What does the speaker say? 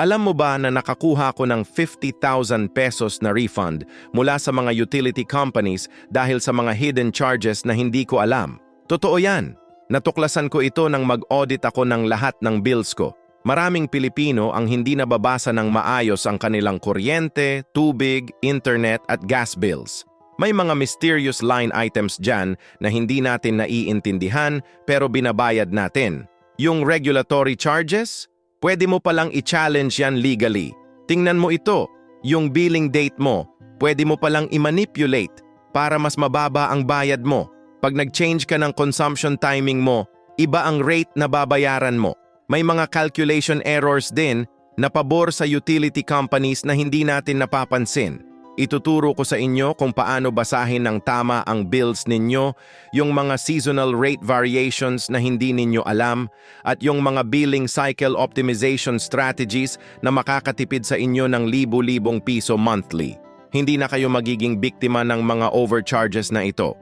Alam mo ba na nakakuha ko ng 50,000 pesos na refund mula sa mga utility companies dahil sa mga hidden charges na hindi ko alam? Totoo yan. Natuklasan ko ito nang mag-audit ako ng lahat ng bills ko. Maraming Pilipino ang hindi nababasa ng maayos ang kanilang kuryente, tubig, internet at gas bills. May mga mysterious line items dyan na hindi natin naiintindihan pero binabayad natin. Yung regulatory charges? Pwede mo palang i-challenge yan legally. Tingnan mo ito, yung billing date mo, pwede mo palang i-manipulate para mas mababa ang bayad mo. Pag nag-change ka ng consumption timing mo, iba ang rate na babayaran mo. May mga calculation errors din na pabor sa utility companies na hindi natin napapansin. Ituturo ko sa inyo kung paano basahin ng tama ang bills ninyo, yung mga seasonal rate variations na hindi ninyo alam, at yung mga billing cycle optimization strategies na makakatipid sa inyo ng libu-libong piso monthly. Hindi na kayo magiging biktima ng mga overcharges na ito.